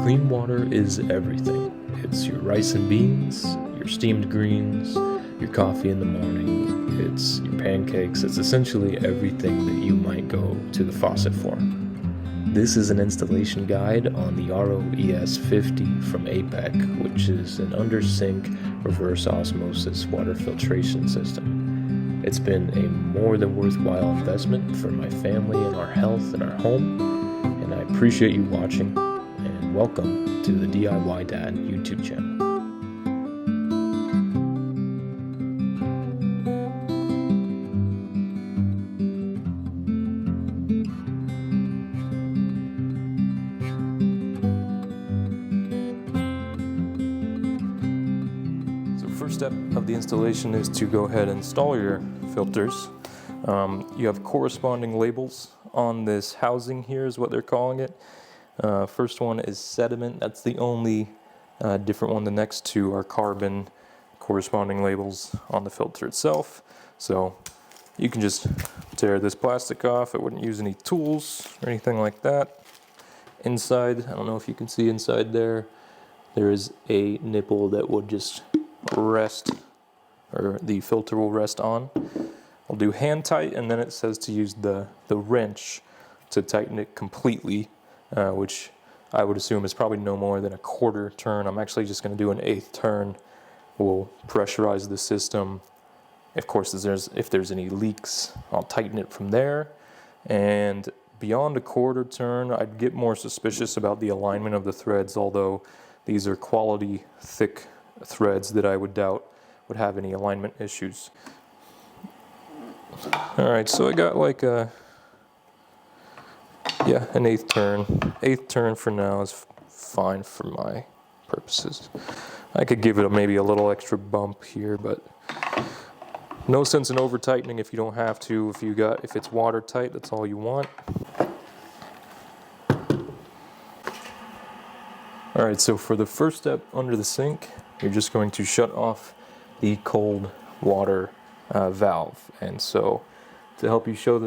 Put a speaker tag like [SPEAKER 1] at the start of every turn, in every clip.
[SPEAKER 1] Clean water is everything. It's your rice and beans, your steamed greens, your coffee in the morning, it's your pancakes, it's essentially everything that you might go to the faucet for. This is an installation guide on the ROES 50 from APEC, which is an under-sink reverse osmosis water filtration system. It's been a more than worthwhile investment for my family and our health and our home, and I appreciate you watching, and welcome to the DIY Dad YouTube channel. First step of the installation is to go ahead and install your filters. You have corresponding labels on this housing here is what they're calling it. First one is sediment. That's the only different one. The next two are carbon corresponding labels on the filter itself. So you can just tear this plastic off. I wouldn't use any tools or anything like that. Inside, I don't know if you can see inside there, there is a nipple that would just rest, or the filter will rest on. I'll do hand tight, and then it says to use the wrench to tighten it completely, which I would assume is probably no more than a quarter turn. I'm actually just going to do an eighth turn. We'll pressurize the system. Of course, if there's any leaks, I'll tighten it from there. And beyond a quarter turn, I'd get more suspicious about the alignment of the threads, although these are quality thick threads that I would doubt would have any alignment issues. Alright, so I got like an eighth turn. Eighth turn for now is fine for my purposes. I could give it maybe a little extra bump here, but no sense in over tightening if you don't have to. If it's watertight, that's all you want. Alright, so for the first step under the sink, you're just going to shut off the cold water valve. And so to help you show you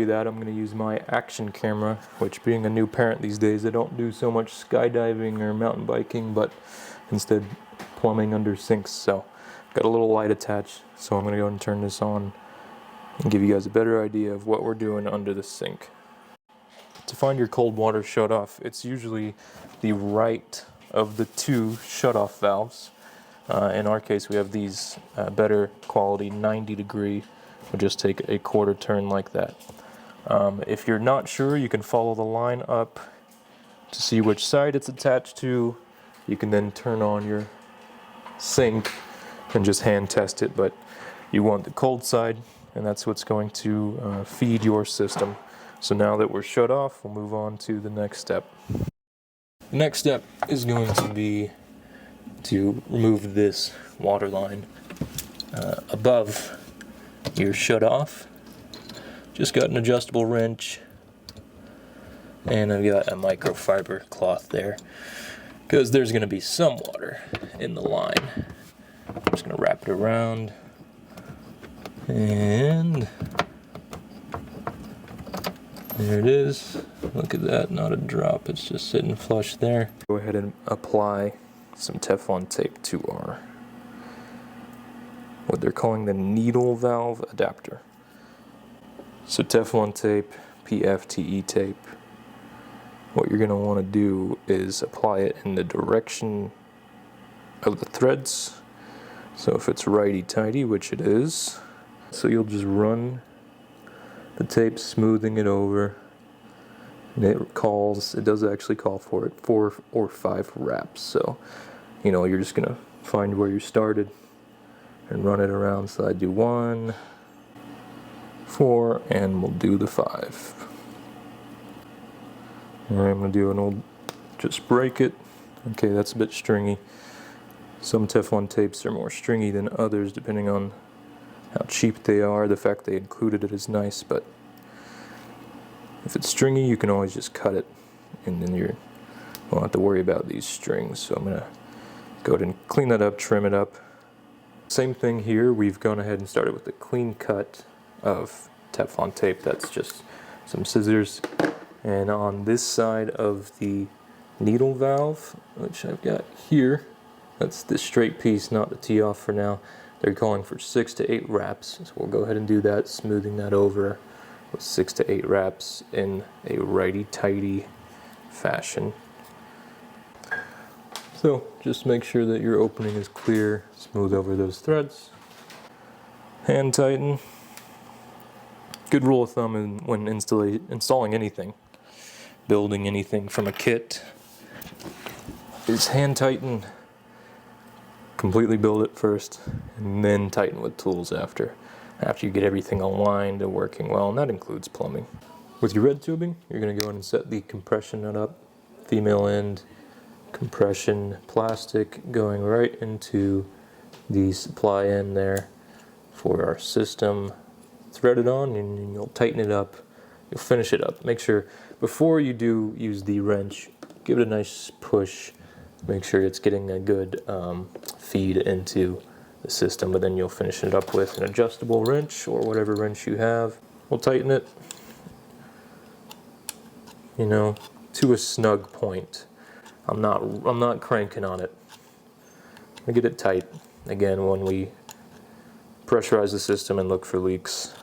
[SPEAKER 1] that, I'm going to use my action camera, which, being a new parent these days, I don't do so much skydiving or mountain biking, but instead plumbing under sinks. So got a little light attached, so I'm going to go and turn this on and give you guys a better idea of what we're doing under the sink. To find your cold water shut off, it's usually the right of the two shut-off valves. In our case, we have these better quality 90 degree. We'll just take a quarter turn like that. If you're not sure, you can follow the line up to see which side it's attached to. You can then turn on your sink and just hand test it, but you want the cold side, and that's what's going to feed your system. So now that we're shut off, we'll move on to the next step. The next step is going to be to remove this water line above your shut off. Just got an adjustable wrench, and I've got a microfiber cloth there because there's going to be some water in the line. I'm just going to wrap it around, and there it is. Look at that, not a drop, it's just sitting flush there. Go ahead and apply some Teflon tape to our, what they're calling the needle valve adapter. So Teflon tape, PFTE tape, what you're going to want to do is apply it in the direction of the threads. So if it's righty-tighty, which it is, so you'll just run the tape, smoothing it over, and it does actually call for it 4 or 5 wraps. So you're just gonna find where you started and run it around. So I do 1, 4, and we'll do the 5. Alright, I'm gonna do an old, just break it. Okay, that's a bit stringy. Some Teflon tapes are more stringy than others depending on how cheap they are. The fact they included it is nice, but if it's stringy, you can always just cut it, and then you won't have to worry about these strings. So I'm going to go ahead and clean that up, trim it up. Same thing here, we've gone ahead and started with a clean cut of Teflon tape. That's just some scissors, and on this side of the needle valve, which I've got here. That's the straight piece, not the tee off for now. They're calling for 6 to 8 wraps, so we'll go ahead and do that, smoothing that over with 6 to 8 wraps in a righty-tighty fashion. So just make sure that your opening is clear, smooth over those threads. Hand tighten. Good rule of thumb when installing anything, building anything from a kit, is hand tighten. Completely build it first, and then tighten with tools after you get everything aligned and working well, and that includes plumbing. With your red tubing, you're going to go in and set the compression nut up. Female end, compression plastic going right into the supply end there for our system. Thread it on, and you'll tighten it up. You'll finish it up. Make sure, before you do use the wrench, give it a nice push. Make sure it's getting a good feed into the system, but then you'll finish it up with an adjustable wrench or whatever wrench you have. We'll tighten it, you know, to a snug point. I'm not cranking on it. I get it tight. Again, when we pressurize the system and look for leaks,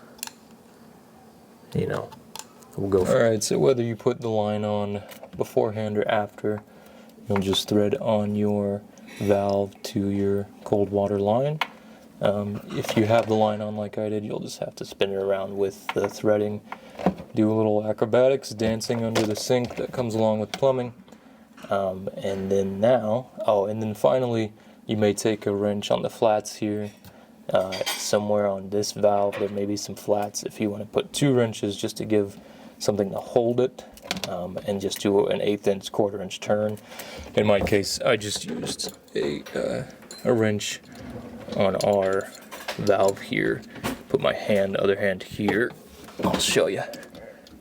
[SPEAKER 1] you know, we'll go for it. Alright, so whether you put the line on beforehand or after, you'll just thread on your valve to your cold water line. If you have the line on like I did, you'll just have to spin it around with the threading. Do a little acrobatics, dancing under the sink that comes along with plumbing. And then finally, you may take a wrench on the flats here. Somewhere on this valve, there may be some flats. If you want to put 2 wrenches just to give something to hold it, and just do an 1/8 inch, 1/4 inch turn. In my case, I just used a wrench on our valve here. Put my other hand here. I'll show you.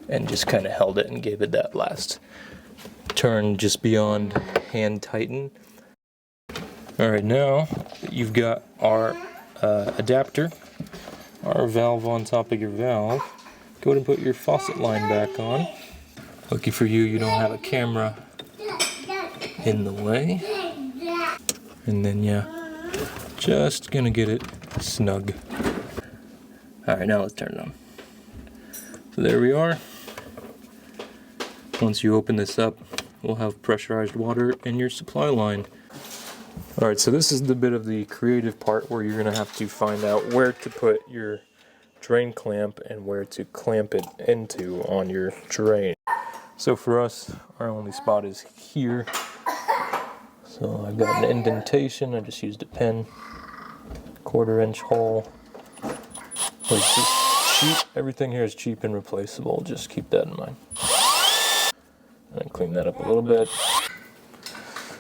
[SPEAKER 1] And just kind of held it and gave it that last turn just beyond hand tighten. All right, now that you've got our adapter, our valve on top of your valve, go ahead and put your faucet line back on. Lucky for you, you don't have a camera in the way. And then, yeah, just gonna get it snug. All right, now let's turn it on. So there we are. Once you open this up, we'll have pressurized water in your supply line. All right, so this is the bit of the creative part where you're gonna have to find out where to put your drain clamp and where to clamp it into on your drain. So for us, our only spot is here. So I've got an indentation. I just used a pen, 1/4 inch hole. It's just cheap. Everything here is cheap and replaceable. Just keep that in mind. And then clean that up a little bit.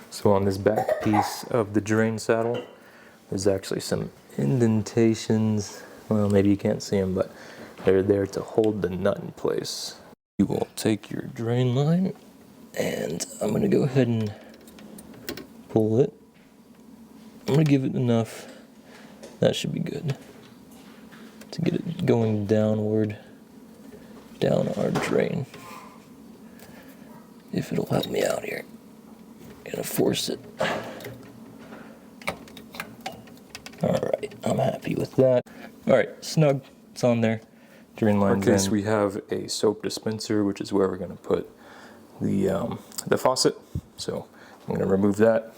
[SPEAKER 1] So on this back piece of the drain saddle, there's actually some indentations. Well, maybe you can't see them, but they're there to hold the nut in place. You will take your drain line, and I'm going to go ahead and pull it. I'm going to give it enough. That should be good to get it going downward, down our drain. If it'll help me out here. I'm going to force it. Alright, I'm happy with that. Alright, snug. It's on there. Drain lines in. In case we have a soap dispenser, which is where we're going to put the faucet. So I'm going to remove that.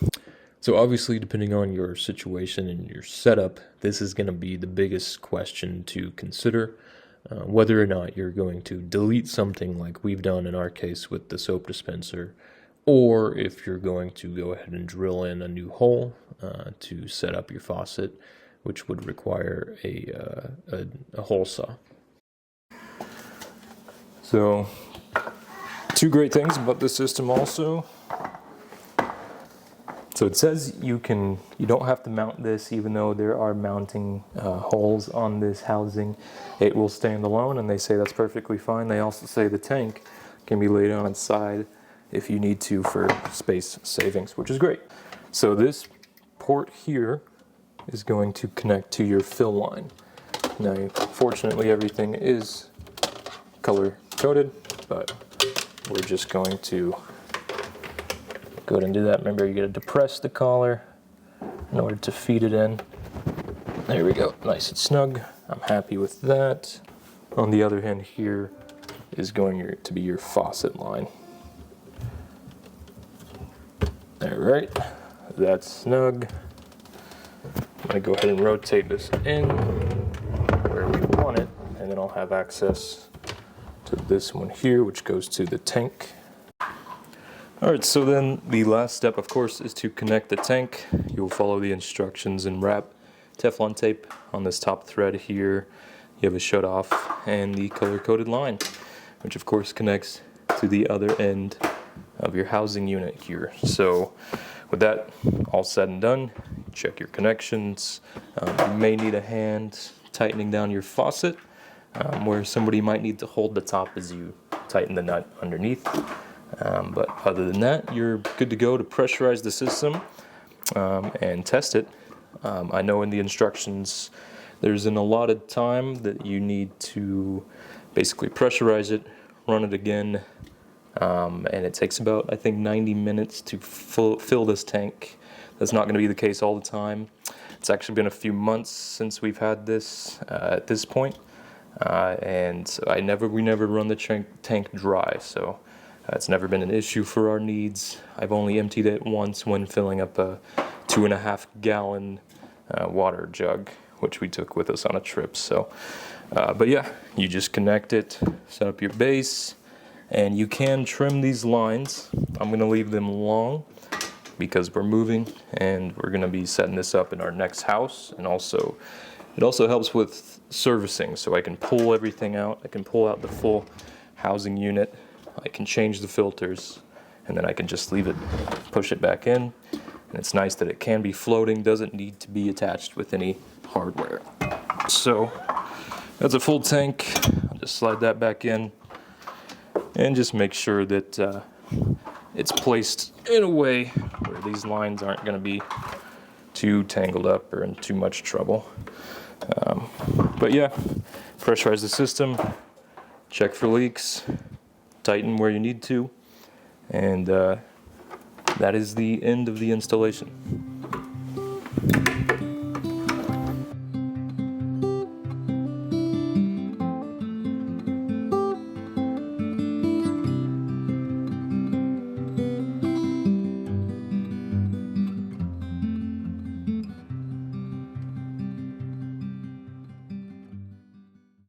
[SPEAKER 1] So obviously, depending on your situation and your setup, this is going to be the biggest question to consider. Whether or not you're going to delete something like we've done in our case with the soap dispenser, or if you're going to go ahead and drill in a new hole to set up your faucet, which would require a hole saw. So, 2 great things about this system also. So it says you don't have to mount this, even though there are mounting holes on this housing. It will stand alone, and they say that's perfectly fine. They also say the tank can be laid on its side if you need to for space savings, which is great. So this port here is going to connect to your fill line. Now, fortunately, everything is color coded, but we're just going to go ahead and do that. Remember, you gotta depress the collar in order to feed it in. There we go, nice and snug. I'm happy with that. On the other hand, here is going to be your faucet line. All right, that's snug. I'm gonna go ahead and rotate this in where we want it, and then I'll have access to this one here, which goes to the tank. All right, so then the last step, of course, is to connect the tank. You'll follow the instructions and wrap Teflon tape on this top thread here. You have a shut off and the color-coded line, which of course connects to the other end of your housing unit here. So with that all said and done, check your connections. You may need a hand tightening down your faucet, where somebody might need to hold the top as you tighten the nut underneath. But other than that, you're good to go to pressurize the system and test it. I know in the instructions there's an allotted time that you need to basically pressurize it, run it again, and it takes about, I think, 90 minutes to fill this tank. That's not going to be the case all the time. It's actually been a few months since we've had this at this point, and we never run the tank dry, so it's never been an issue for our needs. I've only emptied it once when filling up a 2.5 gallon water jug, which we took with us on a trip. So, but yeah, you just connect it, set up your base, and you can trim these lines. I'm gonna leave them long because we're moving and we're gonna be setting this up in our next house. And also, it also helps with servicing, so I can pull everything out. I can pull out the full housing unit. I can change the filters, and then I can just leave it, push it back in. And it's nice that it can be floating, doesn't need to be attached with any hardware. So that's a full tank. I'll just slide that back in and just make sure that it's placed in a way where these lines aren't going to be too tangled up or in too much trouble. But yeah, pressurize the system, check for leaks, tighten where you need to, and that is the end of the installation.